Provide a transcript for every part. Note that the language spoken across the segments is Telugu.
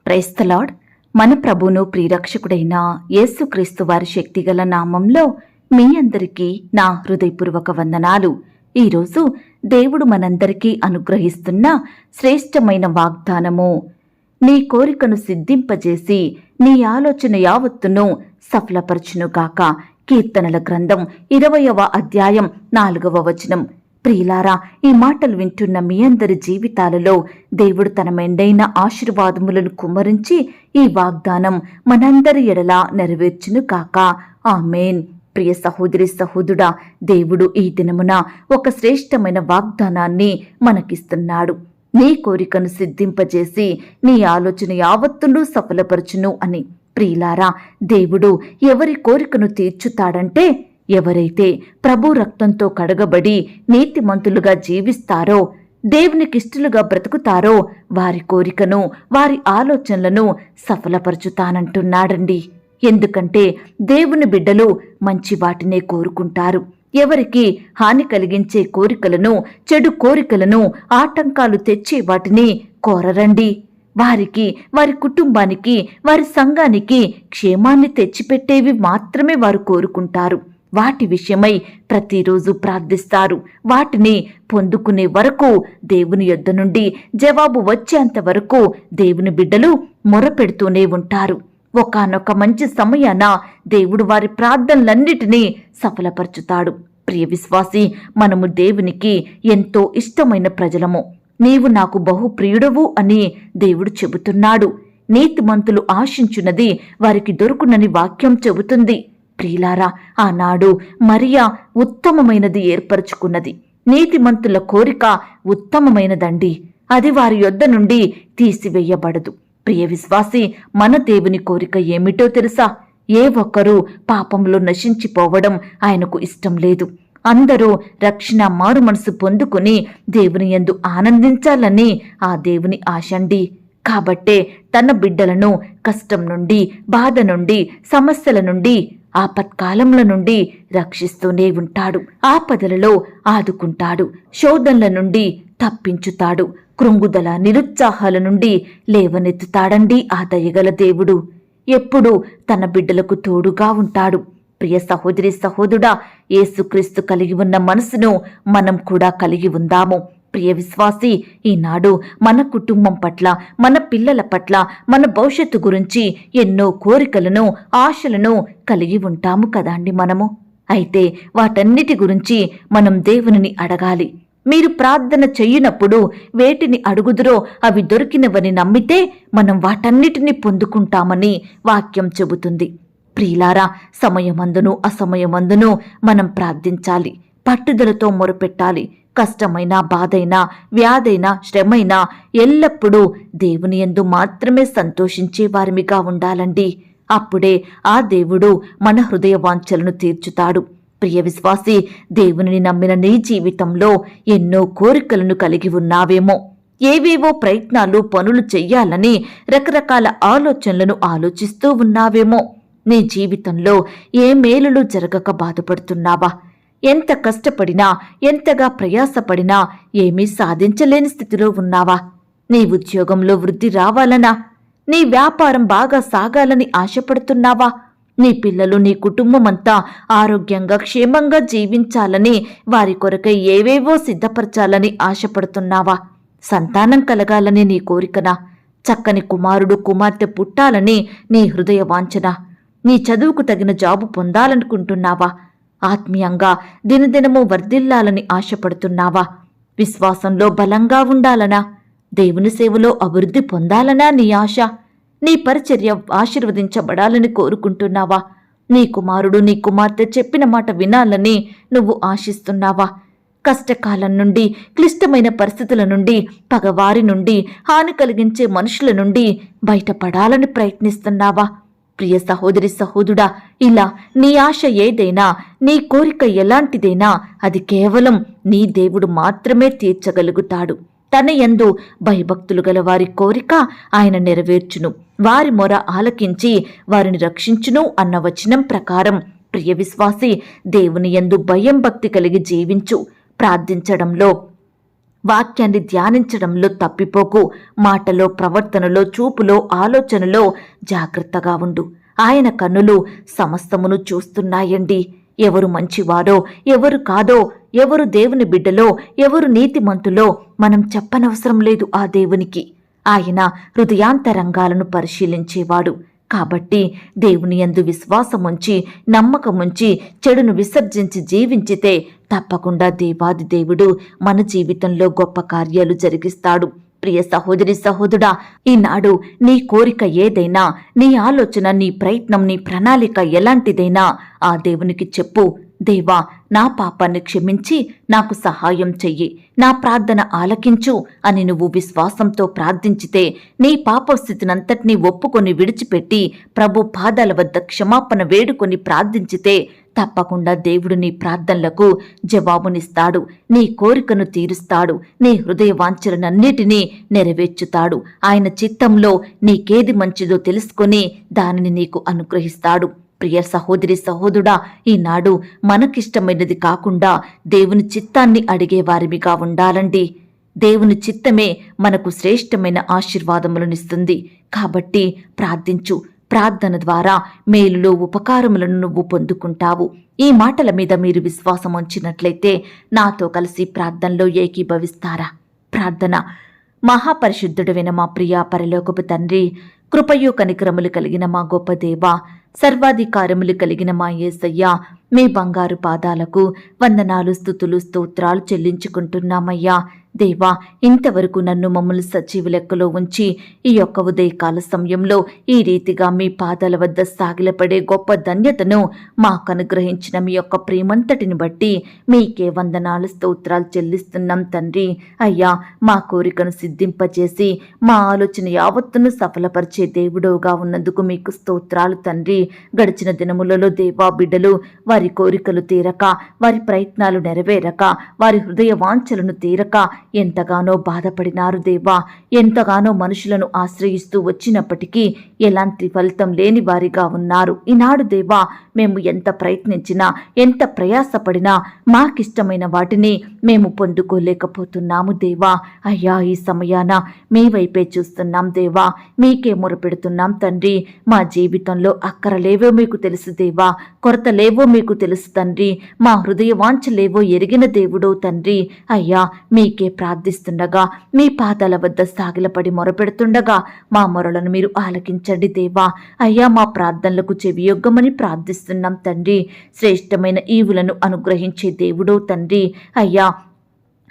Praise the lord. మన ప్రభువును ప్రియరక్షకుడైన యేసుక్రీస్తు వారి శక్తిగల నామంలో మీ అందరికీ నా హృదయపూర్వక వందనాలు. ఈరోజు దేవుడు మనందరికీ అనుగ్రహిస్తున్న శ్రేష్టమైన వాగ్దానము, నీ కోరికను సిద్ధింపజేసి నీ ఆలోచన యావత్తును సఫలపరచునుగాక. కీర్తనల గ్రంథం 20వ అధ్యాయం 4వ వచనం. ప్రియులారా, ఈ మాటలు వింటున్న మీ అందరి జీవితాలలో దేవుడు తన మెండైన ఆశీర్వాదములను కుమ్మరించి ఈ వాగ్దానం మనందరి ఎడలా నెరవేర్చును కాక. ఆమేన్. ప్రియ సహోదరి సహోదరుడా, దేవుడు ఈ దినమున ఒక శ్రేష్టమైన వాగ్దానాన్ని మనకిస్తున్నాడు. నీ కోరికను సిద్ధింపజేసి నీ ఆలోచన యావత్తును సఫలపరచును అని. ప్రియులారా, దేవుడు ఎవరి కోరికను తీర్చుతాడంటే ఎవరైతే ప్రభు రక్తంతో కడగబడి నీతిమంతులుగా జీవిస్తారో, దేవునికిష్టలుగా బ్రతుకుతారో వారి కోరికను, వారి ఆలోచనలను సఫలపరచుతానంటున్నాడండి. ఎందుకంటే దేవుని బిడ్డలు మంచి వాటినే కోరుకుంటారు. ఎవరికి హాని కలిగించే కోరికలను, చెడు కోరికలను, ఆటంకాలు తెచ్చే వాటిని కోరరండి. వారికి, వారి కుటుంబానికి, వారి సంఘానికి క్షేమాన్ని తెచ్చిపెట్టేవి మాత్రమే వారు కోరుకుంటారు. వాటి విషయమై ప్రతిరోజు ప్రార్థిస్తారు. వాటిని పొందుకునే వరకు, దేవుని యొద్ద నుండి జవాబు వచ్చేంత వరకు దేవుని బిడ్డలు మొరపెడుతూనే ఉంటారు. ఒకానొక మంచి సమయాన దేవుడు వారి ప్రార్థనలన్నిటినీ సఫలపరచుతాడు. ప్రియ విశ్వాసి, మనము దేవునికి ఎంతో ఇష్టమైన ప్రజలము. నీవు నాకు బహు ప్రియుడవు అని దేవుడు చెబుతున్నాడు. నీతిమంతులు ఆశించున్నది వారికి దొరుకునని వాక్యం చెబుతుంది. ప్రియులారా, ఆనాడు మరియా ఉత్తమమైనది ఏర్పరచుకున్నది. నీతిమంతుల కోరిక ఉత్తమమైనదండి. అది వారి యొద్ద నుండి తీసివేయబడదు. ప్రియ విశ్వాసి, మన దేవుని కోరిక ఏమిటో తెలుసా? ఏ ఒక్కరూ పాపంలో నశించిపోవడం ఆయనకు ఇష్టం లేదు. అందరూ రక్షణ, మారు మనసు పొందుకుని దేవుని యందు ఆనందించాలని ఆ దేవుని ఆశండి. కాబట్టే తన బిడ్డలను కష్టం నుండి, బాధ నుండి, సమస్యల నుండి, ఆపత్కాలముల నుండి రక్షిస్తూనే ఉంటాడు. ఆపదలలో ఆదుకుంటాడు. శోధనల నుండి తప్పించుతాడు. కృంగుదల, నిరుత్సాహాల నుండి లేవనెత్తుతాడండి ఆ దయగల దేవుడు. ఎప్పుడూ తన బిడ్డలకు తోడుగా ఉంటాడు. ప్రియ సహోదరి సహోదరుడా, యేసుక్రీస్తు కలిగి ఉన్న మనసును మనం కూడా కలిగి ఉందాము. ప్రియ విశ్వాసి, ఈనాడు మన కుటుంబం పట్ల, మన పిల్లల పట్ల, మన భవిష్యత్తు గురించి ఎన్నో కోరికలను, ఆశలను కలిగి ఉంటాము కదండి మనము. అయితే వాటన్నిటి గురించి మనం దేవునిని అడగాలి. మీరు ప్రార్థన చెయ్యనప్పుడు వేటిని అడుగుదురో అవి దొరికినవని నమ్మితే మనం వాటన్నిటిని పొందుకుంటామని వాక్యం చెబుతుంది. ప్రియులారా, సమయమందును అసమయమందును మనం ప్రార్థించాలి. పట్టుదలతో మొరపెట్టాలి. కష్టమైనా, బాధైనా, వ్యాధైనా, శ్రమైనా ఎల్లప్పుడూ దేవుని యందు మాత్రమే సంతోషించే వారిమిగా ఉండాలండి. అప్పుడే ఆ దేవుడు మన హృదయ వాంఛలను తీర్చుతాడు. ప్రియ విశ్వాసి, దేవునిని నమ్మిన నీ జీవితంలో ఎన్నో కోరికలను కలిగి ఉన్నావేమో. ఏవేవో ప్రయత్నాలు, పనులు చెయ్యాలని రకరకాల ఆలోచనలను ఆలోచిస్తూ ఉన్నావేమో. నీ జీవితంలో ఏ మేలులు జరగక బాధపడుతున్నావా? ఎంత కష్టపడినా, ఎంతగా ప్రయాసపడినా ఏమీ సాధించలేని స్థితిలో ఉన్నావా? నీ ఉద్యోగంలో వృద్ధి రావాలనా? నీ వ్యాపారం బాగా సాగాలని ఆశపడుతున్నావా? నీ పిల్లలు, నీ కుటుంబమంతా ఆరోగ్యంగా, క్షేమంగా జీవించాలని, వారి కొరకై ఏవేవో సిద్ధపరచాలని ఆశపడుతున్నావా? సంతానం కలగాలని నీ కోరికనా? చక్కని కుమారుడు, కుమార్తె పుట్టాలని నీ హృదయ వాంఛన? నీ చదువుకు తగిన జాబు పొందాలనుకుంటున్నావా? ఆత్మీయంగా దినదినము వర్ధిల్లాలని ఆశపడుతున్నావా? విశ్వాసంలో బలంగా ఉండాలనా? దేవుని సేవలో అభివృద్ధి పొందాలనా నీ ఆశ? నీ పరిచర్య ఆశీర్వదించబడాలని కోరుకుంటున్నావా? నీ కుమారుడు, నీ కుమార్తె చెప్పిన మాట వినాలని నువ్వు ఆశిస్తున్నావా? కష్టకాలం నుండి, క్లిష్టమైన పరిస్థితుల నుండి, పగవారి నుండి, హాని కలిగించే మనుషుల నుండి బయటపడాలని ప్రయత్నిస్తున్నావా? ప్రియ సహోదరి సహోదరుడా, ఇలా నీ ఆశ ఏదైనా, నీ కోరిక ఎలాంటిదైనా అది కేవలం నీ దేవుడు మాత్రమే తీర్చగలుగుతాడు. తన యందు భయభక్తులు గల వారి కోరిక ఆయన నెరవేర్చును. వారి మొర ఆలకించి వారిని రక్షించును అన్న వచనం ప్రకారం ప్రియ విశ్వాసి, దేవుని యందు భయం భక్తి కలిగి జీవించు. ప్రార్థించడంలో వాక్యాన్ని ధ్యానించడంలో తప్పిపోకు. మాటలో, ప్రవర్తనలో, చూపులో, ఆలోచనలో జాగ్రత్తగా ఉండు. ఆయన కన్నులు సమస్తమును చూస్తున్నాయండి. ఎవరు మంచివారో, ఎవరు కాదో, ఎవరు దేవుని బిడ్డలో, ఎవరు నీతిమంతులో మనం చెప్పనవసరం లేదు ఆ దేవునికి. ఆయన హృదయాంతరంగాలను పరిశీలించేవాడు. కాబట్టి దేవుని యందు విశ్వాసముంచి, నమ్మకముంచి, చెడును విసర్జించి జీవించితే తప్పకుండా దేవాది దేవుడు మన జీవితంలో గొప్ప కార్యాలు జరిగిస్తాడు. ప్రియ సహోదరి, సహోదరుడా, ఈనాడు నీ కోరిక ఏదైనా, నీ ఆలోచన, నీ ప్రయత్నం, నీ ప్రణాళిక ఎలాంటిదైనా ఆ దేవునికి చెప్పు. దేవా, నా పాపాన్ని క్షమించి నాకు సహాయం చెయ్యి, నా ప్రార్థన ఆలకించు అని నువ్వు విశ్వాసంతో ప్రార్థించితే, నీ పాపస్థితినంతటినీ ఒప్పుకొని విడిచిపెట్టి ప్రభు పాదాల వద్ద క్షమాపణ వేడుకొని ప్రార్థించితే తప్పకుండా దేవుడు నీ ప్రార్థనలకు జవాబునిస్తాడు, నీ కోరికను తీరుస్తాడు, నీ హృదయ వాంఛలనన్నిటినీ నెరవేర్చుతాడు. ఆయన చిత్తంలో నీకేది మంచిదో తెలుసుకొని దానిని నీకు అనుగ్రహిస్తాడు. ప్రియ సహోదరి, సహోదరుడా, ఈనాడు మనకిష్టమైనది కాకుండా దేవుని చిత్తాన్ని అడిగేవారిమిగా ఉండాలండి. దేవుని చిత్తమే మనకు శ్రేష్టమైన ఆశీర్వాదములనిస్తుంది. కాబట్టి ప్రార్థించు. ప్రార్థన ద్వారా మేలులో ఉపకారములను నువ్వు పొందుకుంటావు. ఈ మాటల మీద మీరు విశ్వాసం ఉంచినట్లయితే నాతో కలిసి ప్రార్థనలో ఏకీభవిస్తారా? ప్రార్థన. మహాపరిశుద్ధుడైన మా ప్రియా పరలోకపు తండ్రి, కృపయు కనికరములు కలిగిన మా గొప్ప దేవా, సర్వాధికారములు కలిగిన మా యేసయ్యా, మీ బంగారు పాదాలకు వందనాలు, స్తుతులు, స్తోత్రాలు చెల్లించుకుంటున్నామయ్యా. దేవా, ఇంతవరకు నన్ను మమ్మల్ని సజీవ లెక్కలో ఉంచి ఈ యొక్క ఉదయకాల సమయంలో ఈ రీతిగా మీ పాదాల వద్ద సాగిలపడే గొప్ప ధన్యతను మాకు అనుగ్రహించిన మీ యొక్క ప్రేమంతటిని బట్టి మీకే వందనాలు, స్తోత్రాలు చెల్లిస్తున్నాం తండ్రి. అయ్యా, మా కోరికను సిద్ధింపచేసి మా ఆలోచన యావత్తును సఫలపరిచే దేవుడవుగా ఉన్నందుకు మీకు స్తోత్రాలు తండ్రి. గడిచిన దినములలో దేవా, బిడ్డలు వారి కోరికలు తీరక, వారి ప్రయత్నాలు నెరవేరక, వారి హృదయ వాంఛలను తీరక ఎంతగానో బాధపడినారు దేవా. ఎంతగానో మనుషులను ఆశ్రయిస్తూ వచ్చినప్పటికీ ఎలాంటి ఫలితం లేని వారిగా ఉన్నారు. ఈనాడు దేవా, మేము ఎంత ప్రయత్నించినా, ఎంత ప్రయాసపడినా మాకిష్టమైన వాటిని మేము పొందుకోలేకపోతున్నాము దేవా. అయ్యా, ఈ సమయాన మీ వైపే చూస్తున్నాం దేవా, మీకే మొరపెడుతున్నాం తండ్రి. మా జీవితంలో అక్కరలేవో మీకు తెలుసు దేవా, కొరతలేవో మీకు తెలుసు తండ్రి. మా హృదయ వాంఛలేవో ఎరిగిన దేవుడో తండ్రి. అయ్యా, మీకే ప్రార్థిస్తుండగా, మీ పాదాల వద్ద సాగిలపడి మొరపెడుతుండగా మా మొరలను మీరు ఆలకించండి దేవా. అయ్యా, మా ప్రార్థనలకు చెవియొగ్గమని ప్రార్థిస్తున్నాం తండ్రి. శ్రేష్టమైన ఈవులను అనుగ్రహించే దేవుడో తండ్రి. అయ్యా,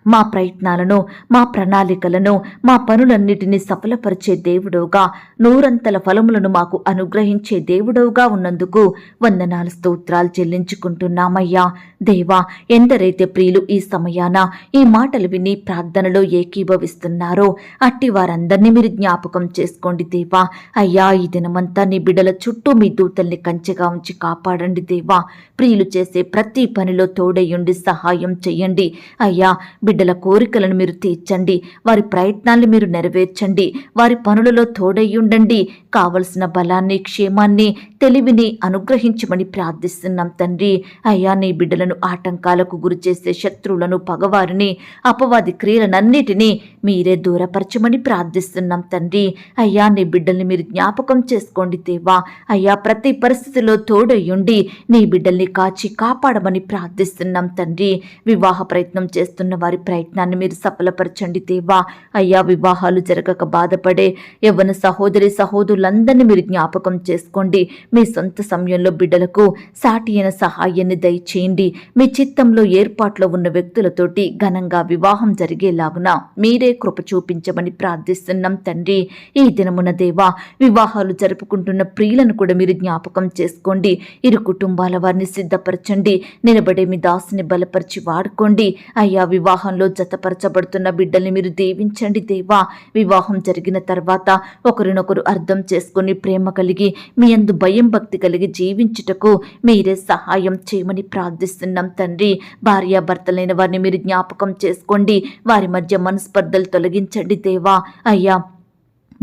మా ప్రయత్నాలను, మా ప్రణాళికలను, మా పనులన్నిటినీ సఫలపరిచే దేవుడవుగా, నూరంతల ఫలములను మాకు అనుగ్రహించే దేవుడవుగా ఉన్నందుకు వందనాలు, స్తోత్రాలు చెల్లించుకుంటున్నామయ్యా. దేవా, ఎందరైతే ప్రియులు ఈ సమయాన ఈ మాటలు విని ప్రార్థనలో ఏకీభవిస్తున్నారో అట్టి వారందరినీ మీరు జ్ఞాపకం చేసుకోండి దేవా. అయ్యా, ఈ దినమంతా నీ బిడ్డల చుట్టూ మీ దూతల్ని కంచెగా ఉంచి కాపాడండి దేవా. ప్రియులు చేసే ప్రతి పనిలో తోడయ్యుండి సహాయం చెయ్యండి అయ్యా. బిడ్డల కోరికలను మీరు తీర్చండి, వారి ప్రయత్నాల్ని మీరు నెరవేర్చండి, వారి పనులలో తోడయ్యుండండి. కావలసిన బలాన్ని, క్షేమాన్ని, తెలివిని అనుగ్రహించమని ప్రార్థిస్తున్నాం తండ్రి. అయ్యా, నీ బిడ్డలను ఆటంకాలకు గురి చేసే శత్రువులను, పగవారిని, అపవాది క్రియలనన్నిటినీ మీరే దూరపరచమని ప్రార్థిస్తున్నాం తండ్రి. అయ్యా, నీ బిడ్డల్ని మీరు జ్ఞాపకం చేసుకోండి దేవా. అయ్యా, ప్రతి పరిస్థితిలో తోడయ్యుండి నీ బిడ్డల్ని కాచి కాపాడమని ప్రార్థిస్తున్నాం తండ్రి. వివాహ ప్రయత్నం చేస్తున్న వారి ప్రయత్నాన్ని మీరు సఫలపరచండి దేవా. అయ్యా, వివాహాలు జరగక బాధపడే యవ్వన సహోదరి సహోదరులందరినీ మీరు జ్ఞాపకం చేసుకోండి. మీ సొంత సమయంలో బిడ్డలకు సాటి అయిన సహాయాన్ని దయచేయండి. మీ చిత్తంలో ఏర్పాట్లో ఉన్న వ్యక్తులతోటి ఘనంగా వివాహం జరిగేలాగున మీరే కృప చూపించమని ప్రార్థిస్తున్నాం తండ్రి. ఈ దినమున దేవా, వివాహాలు జరుపుకుంటున్న ప్రియులను కూడా మీరు జ్ఞాపకం చేసుకోండి. ఇరు కుటుంబాల వారిని సిద్ధపరచండి. నిలబడే మీ దాసుని బలపరిచి వాడుకోండి అయ్యా. వివాహంలో జతపరచబడుతున్న బిడ్డల్ని మీరు దీవించండి దేవా. వివాహం జరిగిన తర్వాత ఒకరినొకరు అర్థం చేసుకుని ప్రేమ కలిగి మీ యందు భయం భక్తి కలిగి జీవించుటకు మీరే సహాయం చేయమని ప్రార్థిస్తున్నాం తండ్రి. భార్యాభర్తలైన వారిని మీరు జ్ఞాపకం చేసుకోండి. వారి మధ్య మనస్పర్ధలు తొలగించండి దేవా. అయ్యా,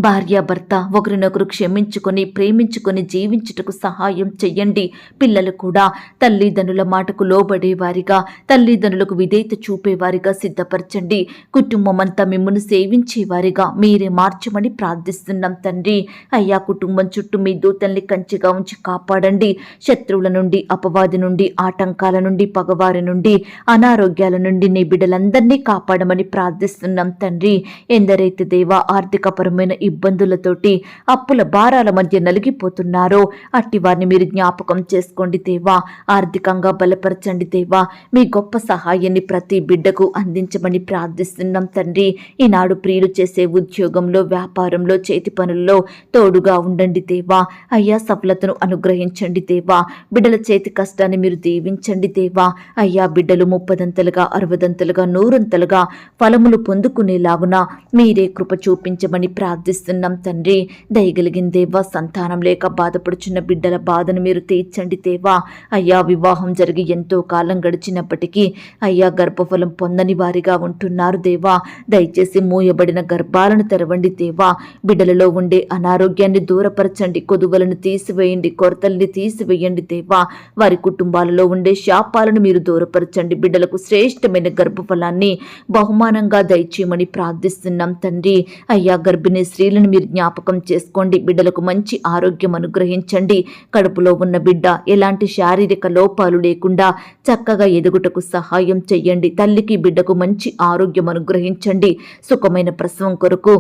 భార్యాభర్త ఒకరినొకరు క్షమించుకొని ప్రేమించుకొని జీవించుటకు సహాయం చెయ్యండి. పిల్లలు కూడా తల్లిదండ్రుల మాటకు లోబడేవారిగా, తల్లిదండ్రులకు విధేయత చూపేవారిగా సిద్ధపరచండి. కుటుంబమంతా మిమ్మల్ని సేవించేవారిగా మీరే మార్చమని ప్రార్థిస్తున్నాం తండ్రి. అయ్యా, కుటుంబం చుట్టూ మీ దూతల్ని కంచెగా ఉంచి కాపాడండి. శత్రువుల నుండి, అపవాది నుండి, ఆటంకాల నుండి, పగవారి నుండి, అనారోగ్యాల నుండి నీ బిడ్డలందరినీ కాపాడమని ప్రార్థిస్తున్నాం తండ్రి. ఎందరైతే దేవా ఆర్థికపరమైన ఇబ్బందులతోటి అప్పుల భారాల మధ్య నలిగిపోతున్నారో అట్టి వారిని మీరు జ్ఞాపకం చేసుకోండి దేవా. ఆర్థికంగా బలపరచండి దేవా. మీ గొప్ప సహాయాన్ని ప్రతి బిడ్డకు అందించమని ప్రార్థిస్తున్నాం తండ్రి. ఈనాడు ప్రియులు చేసే ఉద్యోగంలో, వ్యాపారంలో, చేతి పనుల్లో తోడుగా ఉండండి దేవా. అయ్యా, సఫలతను అనుగ్రహించండి దేవా. బిడ్డల చేతి కష్టాన్ని మీరు దీవించండి దేవా. అయ్యా, బిడ్డలు 30దంతలుగా, 60దంతలుగా, 100ంతలుగా ఫలములు పొందుకునేలాగున మీరే కృప చూపించమని ప్రార్థిస్తున్నాం తండ్రి. దయగలిగిన దేవా, సంతానం లేక బాధపడుచున్న బిడ్డల బాధను మీరు తీర్చండి దేవా. అయ్యా, వివాహం జరిగి ఎంతో కాలం గడిచినప్పటికీ అయ్యా గర్భఫలం పొందని వారిగా ఉంటున్నారు దేవా. దయచేసి మూయబడిన గర్భాలను తెరవండి దేవా. బిడ్డలలో ఉండే అనారోగ్యాన్ని దూరపరచండి, కొదువలను తీసివేయండి, కొరతల్ని తీసివేయండి దేవా. వారి కుటుంబాలలో ఉండే శాపాలను మీరు దూరపరచండి. బిడ్డలకు శ్రేష్టమైన గర్భఫలాన్ని బహుమానంగా దయచేయమని ప్రార్థిస్తున్నాం తండ్రి. అయ్యా, గర్భిణీ స్త్రీలను మీరు జ్ఞాపకం చేసుకోండి. బిడ్డలకు మంచి ఆరోగ్యం అనుగ్రహించండి. కడుపులో ఉన్న బిడ్డ ఎలాంటి శారీరక లోపాలు లేకుండా చక్కగా ఎదుగుటకు సహాయం చెయ్యండి. తల్లికి బిడ్డకు మంచి ఆరోగ్యం అనుగ్రహించండి. సుఖమైన ప్రసవం కొరకు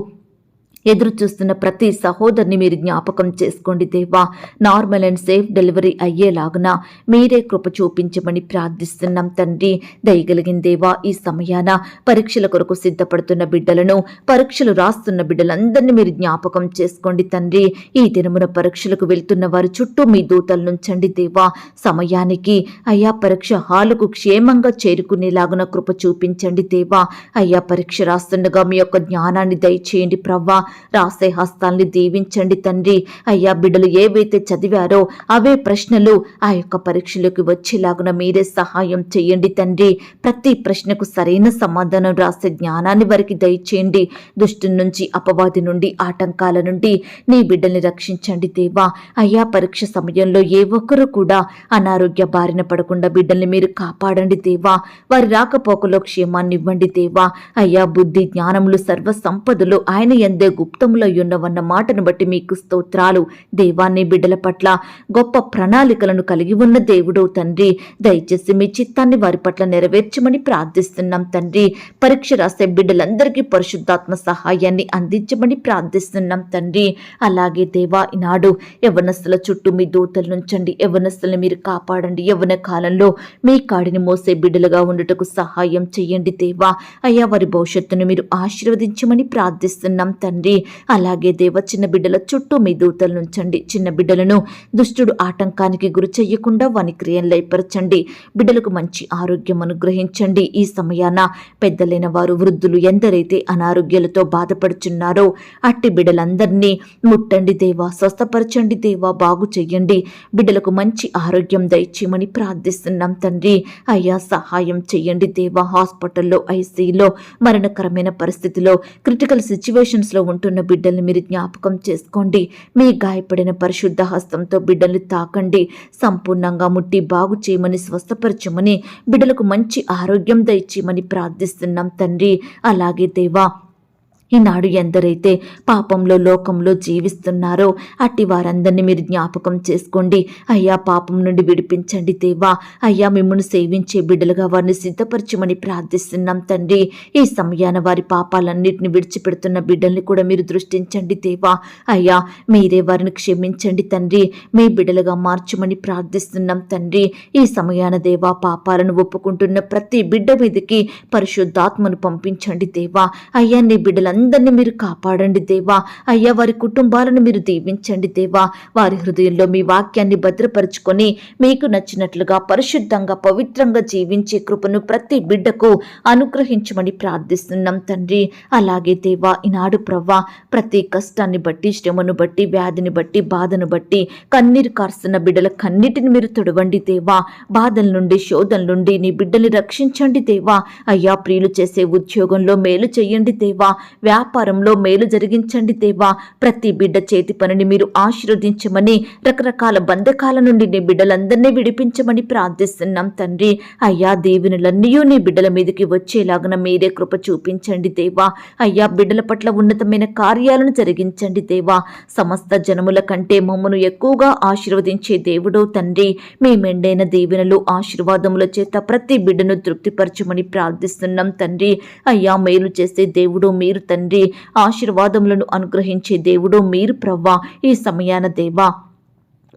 ఎదురు చూస్తున్న ప్రతి సహోదరిని మీరు జ్ఞాపకం చేసుకోండి దేవా. నార్మల్ అండ్ సేఫ్ డెలివరీ అయ్యేలాగున మీరే కృప చూపించమని ప్రార్థిస్తున్నాం తండ్రి. దయగలిగిన దేవా, ఈ సమయాన పరీక్షల కొరకు సిద్ధపడుతున్న బిడ్డలను, పరీక్షలు రాస్తున్న బిడ్డలందరినీ మీరు జ్ఞాపకం చేసుకోండి తండ్రి. ఈ దినమున పరీక్షలకు వెళ్తున్న వారి చుట్టూ మీ దూతలు నుంచండి దేవా. సమయానికి అయ్యా పరీక్ష హాలుకు క్షేమంగా చేరుకునేలాగున కృప చూపించండి దేవా. అయ్యా, పరీక్ష రాస్తుండగా మీ యొక్క జ్ఞానాన్ని దయచేయండి ప్రవ్వా. రాసే హస్తాల్ని దీవించండి తండ్రి. అయ్యా, బిడ్డలు ఏవైతే చదివారో అవే ప్రశ్నలు ఆ యొక్క పరీక్షలోకి వచ్చేలాగున మీరే సహాయం చేయండి తండ్రి. ప్రతి ప్రశ్నకు సరైన సమాధానం రాసే జ్ఞానాన్ని వారికి దయచేయండి. దుష్టు నుంచి, అపవాది నుండి, ఆటంకాల నుండి నీ బిడ్డల్ని రక్షించండి దేవా. అయ్యా, పరీక్ష సమయంలో ఏ ఒక్కరూ కూడా అనారోగ్య బారిన పడకుండా బిడ్డల్ని మీరు కాపాడండి దేవా. వారి రాకపోకలో క్షేమాన్ని ఇవ్వండి దేవా. అయ్యా, బుద్ధి జ్ఞానములు సర్వ సంపదలు ఆయన యందే గుప్తములో ఉన్నవన్న మాటను బట్టి మీకు స్తోత్రాలు దేవాన్ని. బిడ్డల పట్ల గొప్ప ప్రణాళికలను కలిగి ఉన్న దేవుడు తండ్రి. దయచేసి మీ చిత్తాన్ని వారి పట్ల నెరవేర్చమని ప్రార్థిస్తున్నాం తండ్రి. పరీక్ష రాసే బిడ్డలందరికీ పరిశుద్ధాత్మ సహాయాన్ని అందించమని ప్రార్థిస్తున్నాం తండ్రి. అలాగే దేవా, ఈనాడు యవ్వనస్తుల చుట్టూ మీ దూతలు నుంచండి. యవ్వనస్తులను మీరు కాపాడండి. యవ్వన కాలంలో మీ కాడిని మోసే బిడ్డలుగా ఉండుటకు సహాయం చేయండి దేవా. అయ్యా, వారి భవిష్యత్తును మీరు ఆశీర్వదించమని ప్రార్థిస్తున్నాం తండ్రి. అలాగే దేవ, చిన్న బిడ్డల చుట్టూ మీ దూతలు నుంచండి. చిన్న బిడ్డలను దుష్టుడు ఆటంకానికి గురి చెయ్యకుండా వాని క్రియలు లయపరచండి. బిడ్డలకు మంచి ఆరోగ్యం అనుగ్రహించండి. ఈ సమయాన పెద్దలైన వారు, వృద్ధులు ఎందరైతే అనారోగ్యాలతో బాధపడుచున్నారో అట్టి బిడ్డలందరినీ ముట్టండి దేవా. స్వస్థపరచండి దేవా. బాగు చెయ్యండి. బిడ్డలకు మంచి ఆరోగ్యం దయచేయమని ప్రార్థిస్తున్నాం తండ్రి. అయ్యా, సహాయం చెయ్యండి దేవా. హాస్పిటల్లో, ఐసీలో, మరణకరమైన పరిస్థితిలో, క్రిటికల్ సిచ్యువేషన్స్ లో ఉంటున్న బిడ్డల్ని మీరు జ్ఞాపకం చేసుకోండి. మీ గాయపడిన పరిశుద్ధ హస్తంతో బిడ్డల్ని తాకండి. సంపూర్ణంగా ముట్టి బాగు చేయమని, స్వస్థపరచమని, బిడ్డలకు మంచి ఆరోగ్యం దయచేయమని ప్రార్థిస్తున్నాం తండ్రి. అలాగే దేవా, ఈనాడు ఎందరైతే పాపంలో, లోకంలో జీవిస్తున్నారో అట్టి వారందరినీ మీరు జ్ఞాపకం చేసుకోండి. అయ్యా, పాపం నుండి విడిపించండి దేవా. అయ్యా, మిమ్మల్ని సేవించే బిడ్డలుగా వారిని సిద్ధపరచమని ప్రార్థిస్తున్నాం తండ్రి. ఈ సమయాన వారి పాపాలన్నింటిని విడిచిపెడుతున్న బిడ్డల్ని కూడా మీరు దృష్టించండి దేవా. అయ్యా, మీరే వారిని క్షమించండి తండ్రి. మీ బిడ్డలుగా మార్చమని ప్రార్థిస్తున్నాం తండ్రి. ఈ సమయాన దేవా, పాపాలను ఒప్పుకుంటున్న ప్రతి బిడ్డ మీదకి పరిశుద్ధాత్మను పంపించండి దేవా. అయ్యా, నీ బిడ్డలందరినీ మీరు కాపాడండి దేవా. అయ్యా, వారి కుటుంబాలను మీరు దీవించండి దేవా. వారి హృదయంలో మీ వాక్యాన్ని భద్రపరుచుకొని మీకు నచ్చినట్లుగా పరిశుద్ధంగా, పవిత్రంగా జీవించే కృపను ప్రతి బిడ్డకు అనుగ్రహించమని ప్రార్థిస్తున్నాం తండ్రి. అలాగే దేవా, ఈనాడు ప్రవ్వా, ప్రతి కష్టాన్ని బట్టి, శ్రమను బట్టి, వ్యాధిని బట్టి, బాధను బట్టి కన్నీరు కారుస్తున్న బిడ్డల కన్నిటిని మీరు తొడవండి దేవా. బాధల నుండి, శోధల నుండి నీ బిడ్డల్ని రక్షించండి దేవా. అయ్యా, ప్రియులు చేసే ఉద్యోగంలో మేలు చెయ్యండి దేవా. వ్యాపారంలో మేలు జరిగించండి దేవా. ప్రతి బిడ్డ చేతి పనిని మీరు ఆశీర్వదించమని, రకరకాల బంధకాల నుండి నీ బిడ్డలందరినీ విడిపించమని ప్రార్థిస్తున్నాం తండ్రి. అయ్యా, దీవెనలన్నీ నీ బిడ్డల మీదకి వచ్చేలాగున మీరే కృప చూపించండి దేవా. అయ్యా, బిడ్డల పట్ల ఉన్నతమైన కార్యాలను జరిగించండి దేవా. సమస్త జనముల కంటే మమ్మను ఎక్కువగా ఆశీర్వదించే దేవుడో తండ్రి, మీ మెండైన దీవెనలు ఆశీర్వాదముల చేత ప్రతి బిడ్డను తృప్తిపరచమని ప్రార్థిస్తున్నాం తండ్రి. అయ్యా, మేలు చేసే దేవుడు మీరు తండ్రి, ఆశీర్వాదములను అనుగ్రహించే దేవుడు మీరు ప్రవ్వా. ఈ సమయాన దేవా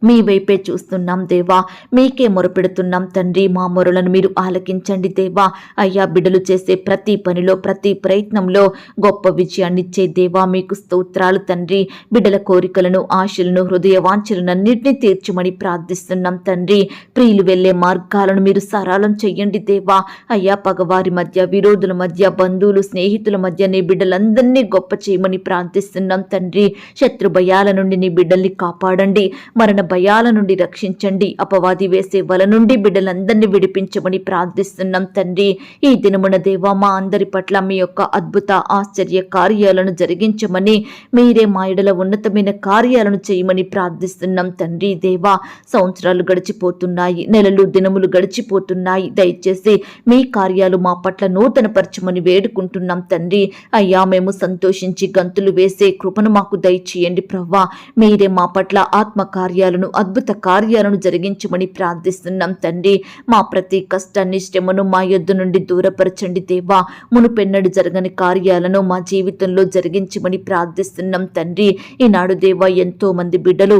మీ వైపే చూస్తున్నాం దేవా, మీకే మొరపెడుతున్నాం తండ్రి. మా మొరలను మీరు ఆలకించండి దేవా. అయ్యా, బిడ్డలు చేసే ప్రతి పనిలో, ప్రతి ప్రయత్నంలో గొప్ప విజయాన్నిచ్చే దేవా, మీకు స్తోత్రాలు తండ్రి. బిడ్డల కోరికలను, ఆశలను, హృదయ వాంఛలనన్నింటినీ తీర్చమని ప్రార్థిస్తున్నాం తండ్రి. ప్రియులు వెళ్లే మార్గాలను మీరు సరళం చెయ్యండి దేవా. అయ్యా, పగవారి మధ్య, విరోధుల మధ్య, బంధువులు, స్నేహితుల మధ్య నీ బిడ్డలందరినీ గొప్ప చేయమని ప్రార్థిస్తున్నాం తండ్రి. శత్రు భయాల నుండి నీ బిడ్డల్ని కాపాడండి. మరణ భయాల నుండి రక్షించండి. అపవాది వేసే వల నుండి బిడ్డలందరినీ విడిపించమని ప్రార్థిస్తున్నాం తండ్రి. ఈ దినమున దేవా, మా అందరి పట్ల మీ యొక్క అద్భుత ఆశ్చర్య కార్యాలను జరిగించమని, మీరే మా ఎడల ఉన్నతమైన కార్యాలను చేయమని ప్రార్థిస్తున్నాం తండ్రి. దేవా, సంవత్సరాలు గడిచిపోతున్నాయి, నెలలు, దినములు గడిచిపోతున్నాయి. దయచేసి మీ కార్యాలు మా పట్ల నూతనపరచమని వేడుకుంటున్నాం తండ్రి. అయ్యా, మేము సంతోషించి గంతులు వేసే కృపను మాకు దయచేయండి ప్రవ్వా. మీరే మా పట్ల ఆత్మ కార్యాలను, అద్భుత కార్యాలను జరిగించమని ప్రార్థిస్తున్నాం తండ్రి. మా ప్రతి కష్టాన్ని, శ్రమను మా యొద్ద నుండి దూరపరచండి దేవా. మునుపెన్నడు జరగని కార్యాలను మా జీవితంలో జరిగించమని ప్రార్థిస్తున్నాం తండ్రి. ఈనాడు దేవా, ఎంతో మంది బిడ్డలు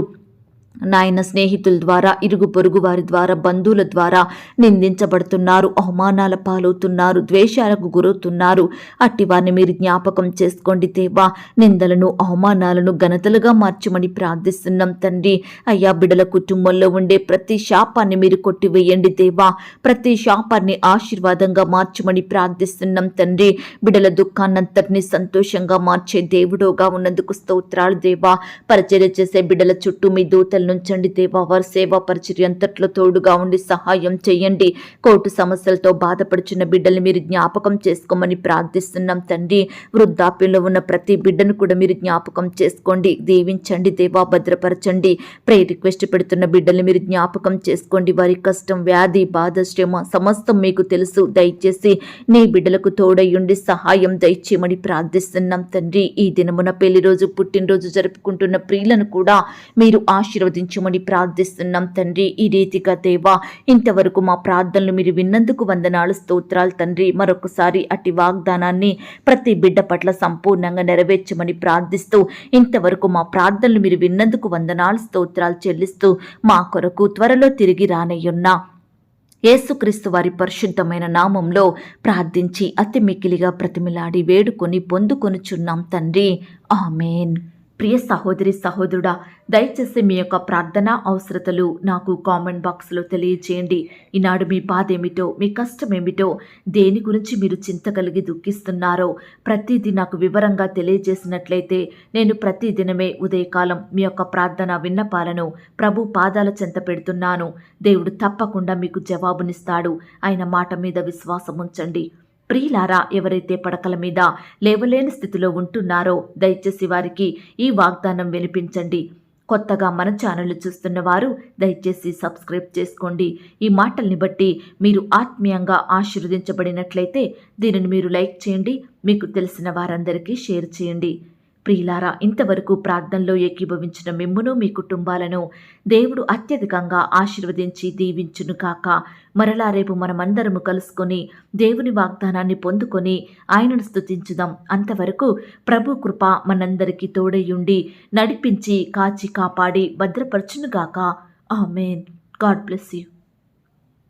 నాయన స్నేహితుల ద్వారా, ఇరుగు పొరుగు వారి ద్వారా, బంధువుల ద్వారా నిందించబడుతున్నారు, అవమానాల పాలవుతున్నారు, ద్వేషాలకు గురవుతున్నారు. అట్టి వారిని మీరు జ్ఞాపకం చేసుకోండి దేవా. నిందలను, అవమానాలను ఘనతలుగా మార్చమని ప్రార్థిస్తున్నాం తండ్రి. అయ్యా, బిడ్డల కుటుంబంలో ఉండే ప్రతి శాపాన్ని మీరు కొట్టివేయండి దేవా. ప్రతి శాపాన్ని ఆశీర్వాదంగా మార్చమని ప్రార్థిస్తున్నాం తండ్రి. బిడ్డల దుఃఖాన్నంతటినీ సంతోషంగా మార్చే దేవుడోగా ఉన్నందుకు స్తోత్రాలు దేవా. పరిచర్య చేసే బిడ్డల చుట్టూ మీ దూతలు నుంచండి దేవా. వారి సేవా పరిచర్య అంతట్లో తోడుగా ఉండి సహాయం చేయండి. కోర్టు సమస్యలతో బాధపడుచున్న బిడ్డల్ని మీరు జ్ఞాపకం చేసుకోమని ప్రార్థిస్తున్నాం తండ్రి. వృద్ధాప్యంలో ఉన్న ప్రతి బిడ్డను కూడా మీరు జ్ఞాపకం చేసుకోండి, దీవించండి దేవా, భద్రపరచండి. ప్రేయర్ రిక్వెస్ట్ పెడుతున్న బిడ్డల్ని మీరు జ్ఞాపకం చేసుకోండి. వారి కష్టం, వ్యాధి, బాధ, శ్రమ సమస్తం మీకు తెలుసు. దయచేసి నీ బిడ్డలకు తోడయ్యుండి సహాయం దయచేయమని ప్రార్థిస్తున్నాం తండ్రి. ఈ దినమున పెళ్లి రోజు, పుట్టినరోజు జరుపుకుంటున్న ప్రియులను కూడా మీరు ఆశీర్వదించమని ప్రార్థిస్తున్నాం తండ్రి. ఈ రీతిగా దేవా, ఇంతవరకు మా ప్రార్థనలు మీరు విన్నందుకు వందనాలు, స్తోత్రాలు తండ్రి. మరొకసారి అట్టి వాగ్దానాన్ని ప్రతి బిడ్డ పట్ల సంపూర్ణంగా నెరవేర్చమని ప్రార్థిస్తూ, ఇంతవరకు మా ప్రార్థనలు మీరు విన్నందుకు వందనాలు, స్తోత్రాలు చెల్లిస్తూ, మా కొరకు త్వరలో తిరిగి రానయ్యున్న యేసుక్రీస్తు వారి పరిశుద్ధమైన నామంలో ప్రార్థించి అతి మిక్కిలిగా ప్రతిమిలాడి వేడుకొని పొందుకొనుచున్నాం తండ్రి. ఆమేన్. ప్రియ సహోదరి, సహోదరుడా, దయచేసి మీ యొక్క ప్రార్థన అవసరతలు నాకు కామెంట్ బాక్స్లో తెలియచేయండి. ఈనాడు మీ బాధ ఏమిటో, మీ కష్టం ఏమిటో, దేని గురించి మీరు చింత కలిగి దుఃఖిస్తున్నారో ప్రతిదీ నాకు వివరంగా తెలియజేసినట్లయితే నేను ప్రతిదినమే ఉదయకాలం మీ యొక్క ప్రార్థన విన్నపాలను ప్రభు పాదాల చెంత పెడుతున్నాను. దేవుడు తప్పకుండా మీకు జవాబునిస్తాడు. ఆయన మాట మీద విశ్వాసం ఉంచండి. ప్రియులారా, ఎవరైతే పడకల మీద లేవలేని స్థితిలో ఉంటున్నారో దయచేసి వారికి ఈ వాగ్దానం వినిపించండి. కొత్తగా మన ఛానల్ చూస్తున్న వారు దయచేసి సబ్స్క్రైబ్ చేసుకోండి. ఈ మాటల్ని బట్టి మీరు ఆత్మీయంగా ఆశీర్వదించబడినట్లయితే దీనిని మీరు లైక్ చేయండి, మీకు తెలిసిన వారందరికీ షేర్ చేయండి. ప్రియులారా, ఇంతవరకు ప్రార్థనలో ఏకీభవించిన మిమ్మును, మీ కుటుంబాలను దేవుడు అత్యధికంగా ఆశీర్వదించి దీవించును కాక. మరలా రేపు మనమందరము కలుసుకొని దేవుని వాగ్దానాన్ని పొందుకొని ఆయనను స్తుతించుదాం. అంతవరకు ప్రభు కృప మనందరికీ తోడయుండి నడిపించి కాచి కాపాడి భద్రపరచునుగాక. ఆమేన్. God bless you.